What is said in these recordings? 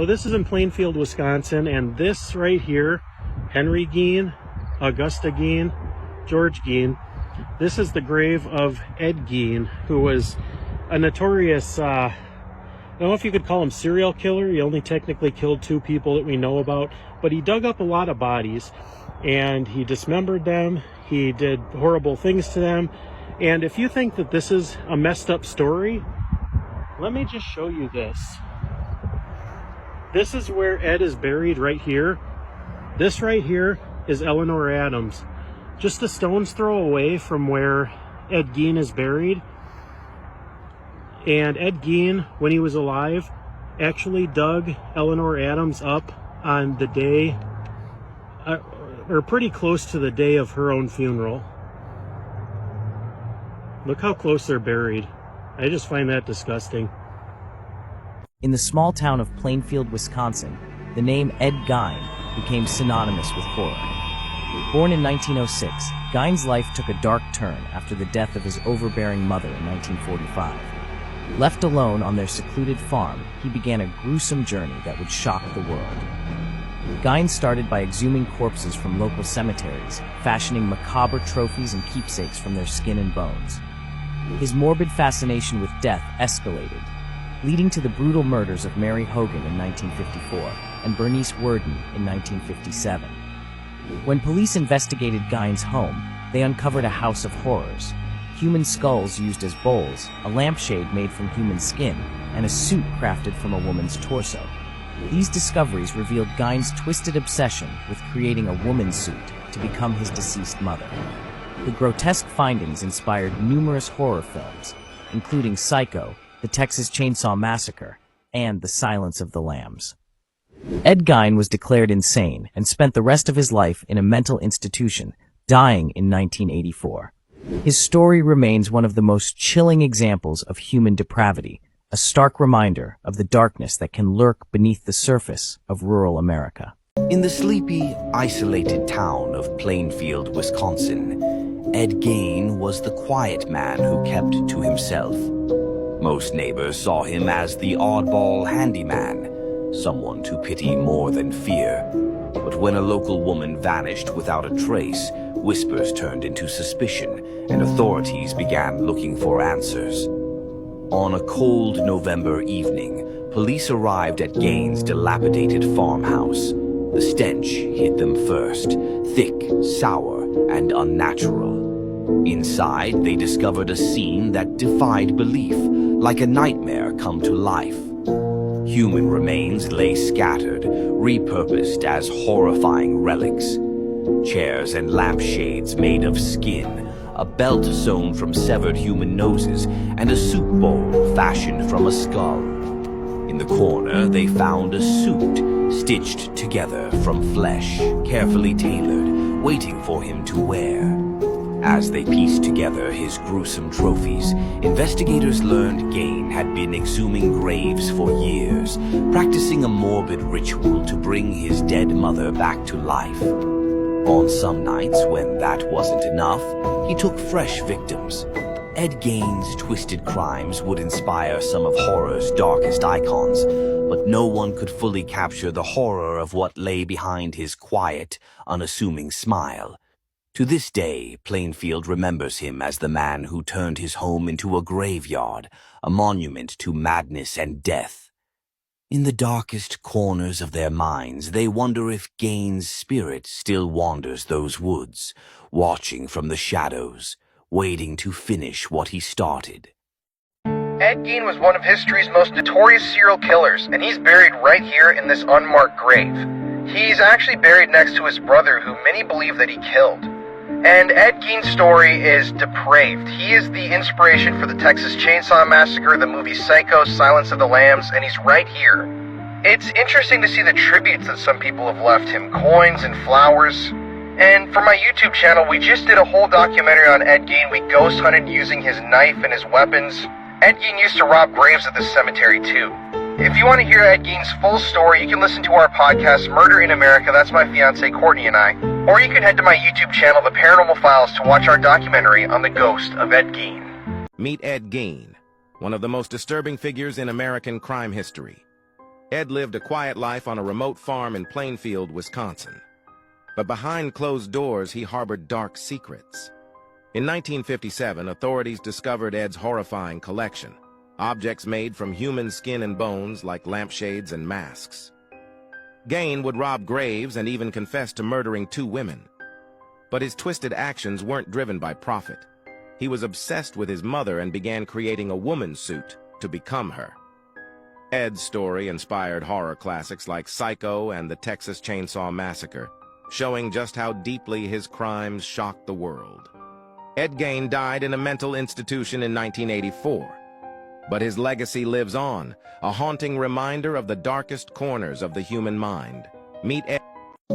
So this is in Plainfield, Wisconsin, and this right here, Henry Gein, Augusta Gein, George Gein, this is the grave of Ed Gein, who was a notorious, I don't know if you could call him serial killer. He only technically killed 2 people that we know about, but he dug up a lot of bodies and he dismembered them. He did horrible things to them. And if you think that this is a messed up story, let me just show you this. This is where Ed is buried right here. This right here is Eleanor Adams. Just a stone's throw away from where Ed Gein is buried. And Ed Gein, when he was alive, actually dug Eleanor Adams up on the day, or pretty close to the day of her own funeral. Look how close they're buried. I just find that disgusting. In the small town of Plainfield, Wisconsin, the name Ed Gein became synonymous with horror. Born in 1906, Gein's life took a dark turn after the death of his overbearing mother in 1945. Left alone on their secluded farm, he began a gruesome journey that would shock the world. Gein started by exhuming corpses from local cemeteries, fashioning macabre trophies and keepsakes from their skin and bones. His morbid fascination with death escalated, leading to the brutal murders of Mary Hogan in 1954 and Bernice Worden in 1957. When police investigated Gein's home, they uncovered a house of horrors. Human skulls used as bowls, a lampshade made from human skin, and a suit crafted from a woman's torso. These discoveries revealed Gein's twisted obsession with creating a woman's suit to become his deceased mother. The grotesque findings inspired numerous horror films, including Psycho, The Texas Chainsaw Massacre, and The Silence of the Lambs. Ed Gein was declared insane and spent the rest of his life in a mental institution, dying in 1984. His story remains one of the most chilling examples of human depravity, a stark reminder of the darkness that can lurk beneath the surface of rural America. In the sleepy, isolated town of Plainfield, Wisconsin, Ed Gein was the quiet man who kept to himself. Most neighbors saw him as the oddball handyman, someone to pity more than fear. But when a local woman vanished without a trace, whispers turned into suspicion, and authorities began looking for answers. On a cold November evening, police arrived at Gein's dilapidated farmhouse. The stench hit them first, thick, sour, and unnatural. Inside, they discovered a scene that defied belief, like a nightmare come to life. Human remains lay scattered, repurposed as horrifying relics. Chairs and lampshades made of skin, a belt sewn from severed human noses, and a soup bowl fashioned from a skull. In the corner, they found a suit stitched together from flesh, carefully tailored, waiting for him to wear. As they pieced together his gruesome trophies, investigators learned Gein had been exhuming graves for years, practicing a morbid ritual to bring his dead mother back to life. On some nights, when that wasn't enough, he took fresh victims. Ed Gein's twisted crimes would inspire some of horror's darkest icons, but no one could fully capture the horror of what lay behind his quiet, unassuming smile. To this day, Plainfield remembers him as the man who turned his home into a graveyard, a monument to madness and death. In the darkest corners of their minds, they wonder if Gein's spirit still wanders those woods, watching from the shadows, waiting to finish what he started. Ed Gein was one of history's most notorious serial killers, and he's buried right here in this unmarked grave. He's actually buried next to his brother, who many believe that he killed. And Ed Gein's story is depraved. He is the inspiration for the Texas Chainsaw Massacre, the movie Psycho, Silence of the Lambs, and he's right here. It's interesting to see the tributes that some people have left him, coins and flowers. And for my YouTube channel, we just did a whole documentary on Ed Gein. We ghost hunted using his knife and his weapons. Ed Gein used to rob graves at this cemetery too. If you want to hear Ed Gein's full story, you can listen to our podcast, Murder in America. That's my fiancée, Courtney, and I. Or you can head to my YouTube channel, The Paranormal Files, to watch our documentary on the ghost of Ed Gein. Meet Ed Gein, one of the most disturbing figures in American crime history. Ed lived a quiet life on a remote farm in Plainfield, Wisconsin. But behind closed doors, he harbored dark secrets. In 1957, authorities discovered Ed's horrifying collection, objects made from human skin and bones like lampshades and masks. Gein would rob graves and even confess to murdering 2 women. But his twisted actions weren't driven by profit. He was obsessed with his mother and began creating a woman suit to become her. Ed's story inspired horror classics like Psycho and the Texas Chainsaw Massacre, showing just how deeply his crimes shocked the world. Ed Gein died in a mental institution in 1984. But his legacy lives on, a haunting reminder of the darkest corners of the human mind. Meet Ed.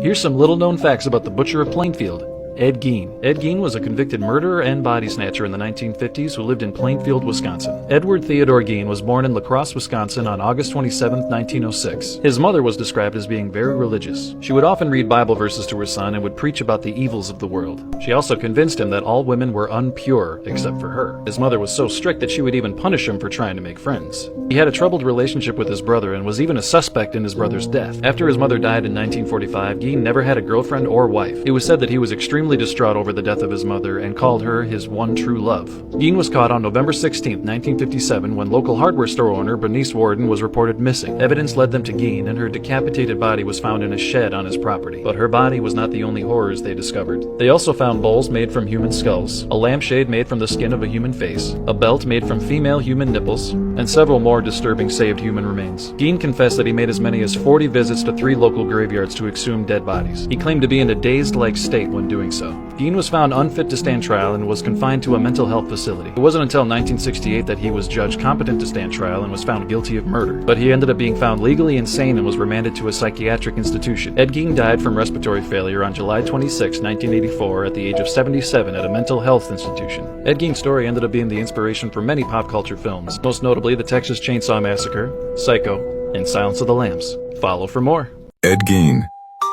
Here's some little-known facts about the Butcher of Plainfield. Ed Gein. Ed Gein was a convicted murderer and body snatcher in the 1950s who lived in Plainfield, Wisconsin. Edward Theodore Gein was born in La Crosse, Wisconsin on August 27, 1906. His mother was described as being very religious. She would often read Bible verses to her son and would preach about the evils of the world. She also convinced him that all women were unpure except for her. His mother was so strict that she would even punish him for trying to make friends. He had a troubled relationship with his brother and was even a suspect in his brother's death. After his mother died in 1945, Gein never had a girlfriend or wife. It was said that he was extremely distraught over the death of his mother and called her his one true love. Gein was caught on November 16, 1957, when local hardware store owner Bernice Warden was reported missing. Evidence led them to Gein, and her decapitated body was found in a shed on his property. But her body was not the only horrors they discovered. They also found bowls made from human skulls, a lampshade made from the skin of a human face, a belt made from female human nipples, and several more disturbing saved human remains. Gein confessed that he made as many as 40 visits to 3 local graveyards to exhume dead bodies. He claimed to be in a dazed-like state when doing so. Gein was found unfit to stand trial and was confined to a mental health facility. It wasn't until 1968 that he was judged competent to stand trial and was found guilty of murder. But he ended up being found legally insane and was remanded to a psychiatric institution. Ed Gein died from respiratory failure on July 26, 1984 at the age of 77 at a mental health institution. Ed Gein's story ended up being the inspiration for many pop culture films, most notably the Texas Chainsaw Massacre, Psycho, and Silence of the Lambs. Follow for more. Ed Gein,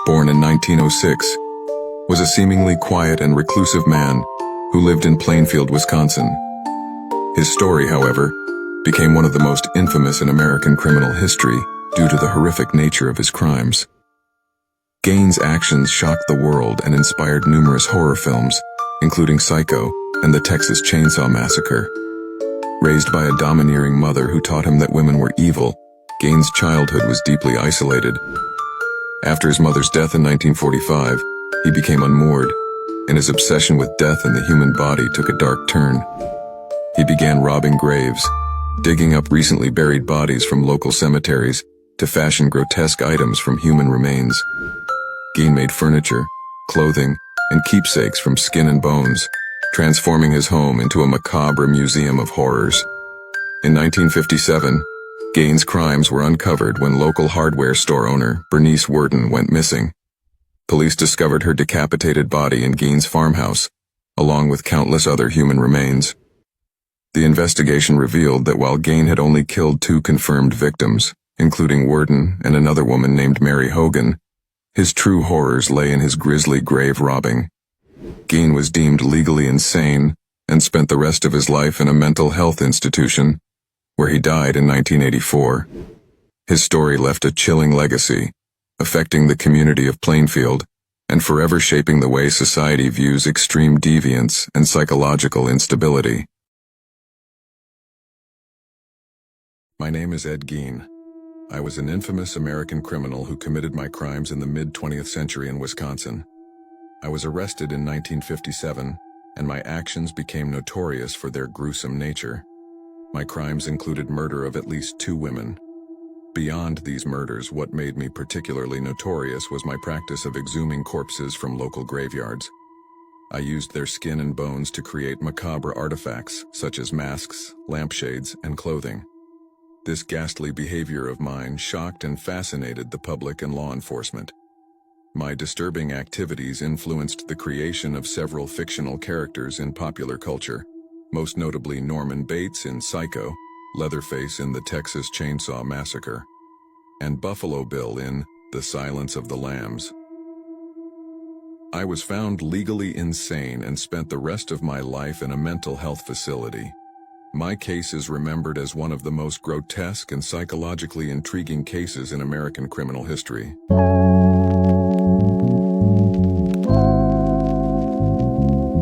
born in 1906, was a seemingly quiet and reclusive man who lived in Plainfield, Wisconsin. His story, however, became one of the most infamous in American criminal history due to the horrific nature of his crimes. Gein's actions shocked the world and inspired numerous horror films, including Psycho and the Texas Chainsaw Massacre. Raised by a domineering mother who taught him that women were evil, Gein's childhood was deeply isolated. After his mother's death in 1945, he became unmoored, and his obsession with death and the human body took a dark turn. He began robbing graves, digging up recently buried bodies from local cemeteries to fashion grotesque items from human remains. Gein made furniture, clothing, and keepsakes from skin and bones, transforming his home into a macabre museum of horrors. In 1957, Gein's crimes were uncovered when local hardware store owner Bernice Warden went missing. Police discovered her decapitated body in Gein's farmhouse, along with countless other human remains. The investigation revealed that while Gein had only killed 2 confirmed victims, including Warden and another woman named Mary Hogan, his true horrors lay in his grisly grave robbing. Gein was deemed legally insane and spent the rest of his life in a mental health institution, where he died in 1984. His story left a chilling legacy, affecting the community of Plainfield and forever shaping the way society views extreme deviance and psychological instability. My name is Ed Gein. I was an infamous American criminal who committed my crimes in the mid-20th century in Wisconsin. I was arrested in 1957, and my actions became notorious for their gruesome nature. My crimes included murder of at least 2 women. Beyond these murders, what made me particularly notorious was my practice of exhuming corpses from local graveyards. I used their skin and bones to create macabre artifacts, such as masks, lampshades, and clothing. This ghastly behavior of mine shocked and fascinated the public and law enforcement. My disturbing activities influenced the creation of several fictional characters in popular culture, most notably Norman Bates in Psycho, Leatherface in the Texas Chainsaw Massacre, and Buffalo Bill in The Silence of the Lambs. I was found legally insane and spent the rest of my life in a mental health facility. my case is remembered as one of the most grotesque and psychologically intriguing cases in American criminal history.